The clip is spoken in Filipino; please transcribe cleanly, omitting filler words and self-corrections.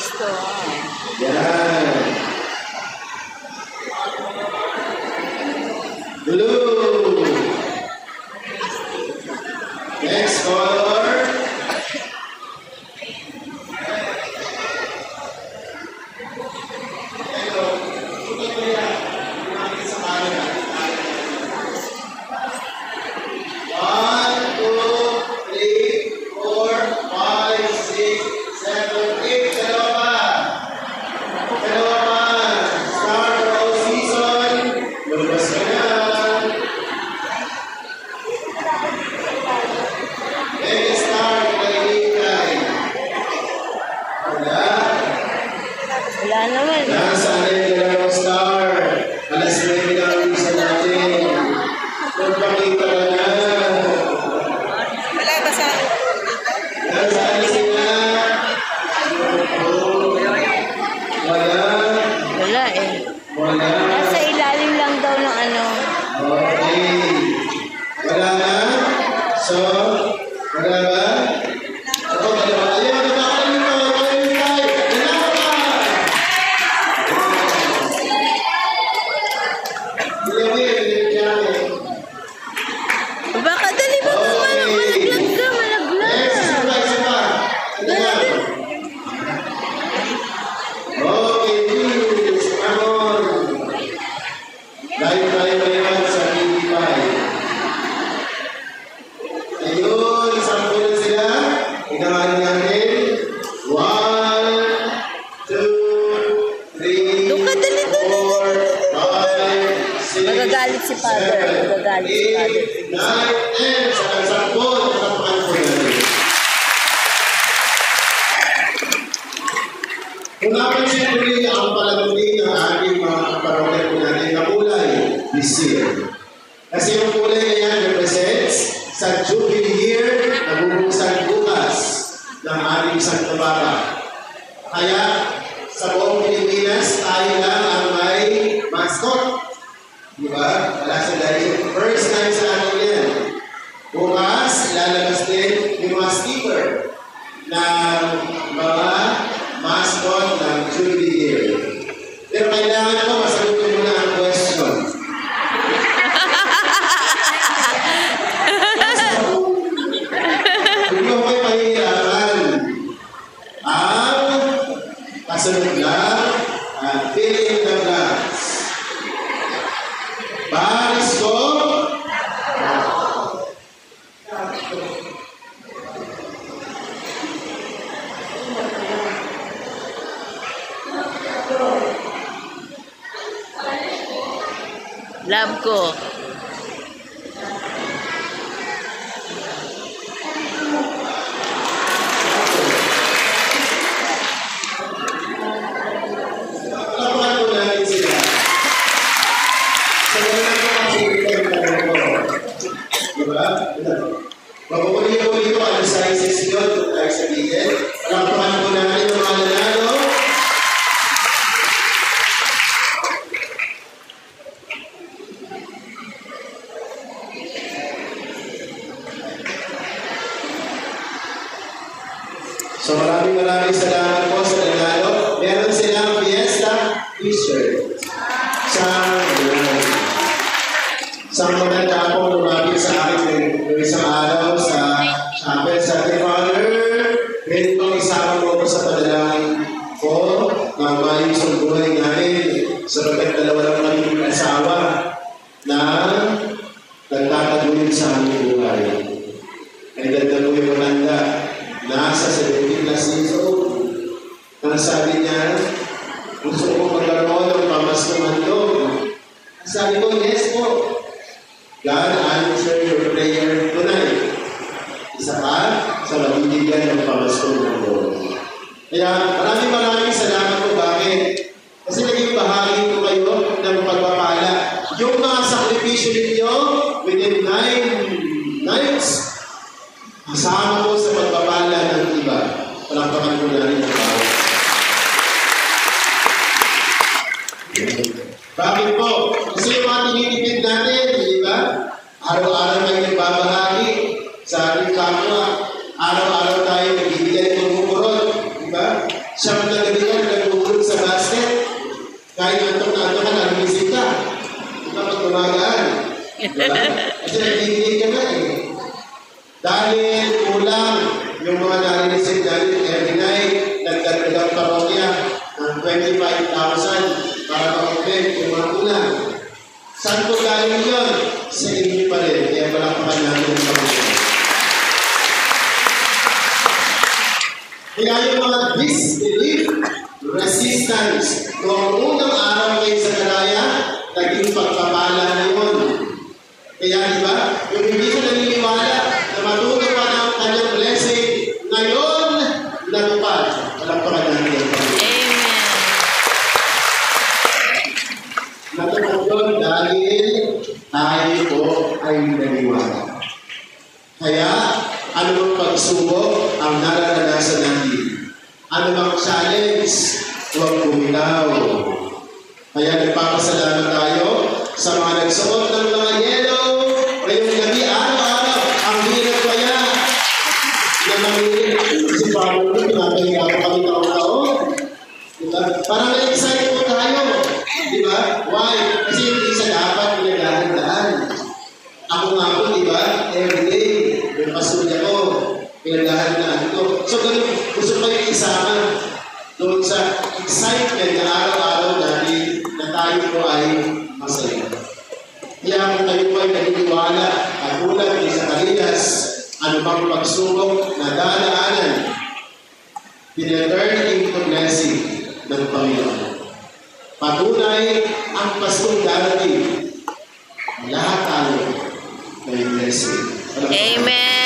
gusto. Yan. Blue. Next color. Wala naman. Nasaan yung dalawang star? Alas 9 na ang isa natin. Magpakita ka na. Wala ba sa... Nasaan sila? Wala. Wala eh. Wala. Nasa ilalim lang daw ng ano. Okay. Wala na? So, wala ba? Ako, dalawa. Ayaw, nagkakaroon nito. Baka dali ba malaglag ka, malaglag. Okay, please, come on. Live sa TV5. Ayun, sampo na sila. Ikamalin natin. 1, 2, 3, Doon ka, dali, 4, 5, 6, Magagalit si Father. Magagalit si Father. 9, 10. Sa sampo, tapakan po natin. Kung napansin ko rin ang palagay ng ating mga parokya po natin na kulay this year. Kasi yung kulay na yan represents sa Jubilee year na bubuksan bukas ng ating Santo Papa. Kaya sa buong Pilipinas, tayo lang ang may mascot. Diba? Wala sa dahil. First time sa atin yan. Bukas, ilalabas din yung mga sticker ng mga mascot ng Jubilee year. Pero kailangan ko masagot ko muna ang question. Kung ko may pahihirapan, ang kasunod lang at fill in the blanks. Baris ko. Love ko. Lakukan po natin sila. Sa ganun ko ang sinipan ko. Diba? Pag-uli-uli ko ano sizes yun kung tayo sabihin. Lakukan po natin yung mga nanalo. So maraming salamat po sa nanalo. Meron silang Fiesta t-shirt. Sa maganda po lumapit sa akin ng isang araw sa chapel sa ating Father. Pwede pong isama mo ko sa panalangin ko na maayos ang buhay namin sa dalawa lang kami asawa na nagtatagulin sa aming buhay. Ay ganda po yung maganda. Nasa 70 plus years old. Ang sabi niya, gusto ko magkaroon ng pamasko handog. Sabi ko, yes po. God answer your prayer tonight. Isa pa sa mabibigyan ng pamasko handog. Kaya maraming salamat po. Bakit? Kasi naging bahagi ko kayo ng pagpapala. Yung mga sakripisyo ninyo within 9 nights, kasama ko sa pagpapala ng iba. Palakpakan ko na rin ang tao. Bakit po? Kasi yung mga tinitipid natin, di ba? Araw-araw tayo nagbabahagi sa ating kapwa. Araw-araw tayo nagbibigay ng bumukurot. Di ba? Siyang nagabi gumagaan. Diba? Kasi nagiging ka na eh. Dahil kulang yung mga narinisip natin every night, nagdagdagang parokya ng 25,000 para ma-open yung mga kulang. Saan po galing yun? Sa inyo pa rin. Kaya palakpakan natin ang Panginoon. Kaya yung mga disbelief, resistance, noong unang araw kayo sa karaya, naging pagpapala na yun. Kaya diba, yung hindi ko naniniwala na matutupad ang kanyang blessing, ngayon, natupad. Palakpakan natin ang Panginoon. Natupad yun dahil tayo po ay naniwala. Kaya, ano bang pagsubok ang nararanasan natin? Ano bang challenge? Huwag bumitaw. Kaya nagpapasalamat tayo sa mga nagsuot ng mga yellow ngayong gabi, araw-araw. Ang hirap kaya na mamili si Pablo, pinapahirap kami taon-taon. Diba? Parang na-excite po tayo. Diba? Why? Kasi hindi sa dapat pinagdahan-dahan. Ako nga po, diba? Everyday, yung pasunya ko, pinagdahan-dahan ko. So, ganun, gusto ko yung isama doon sa excitement na araw-araw natin na tayo po ay masaya. Kaya kung tayo po ay naniniwala at ulat ni Zacarias, ano bang pagsubok na dadaanan, pinaturn into blessing ng Panginoon. Patunay ang Paskong darating. Lahat tayo may blessing. Amen.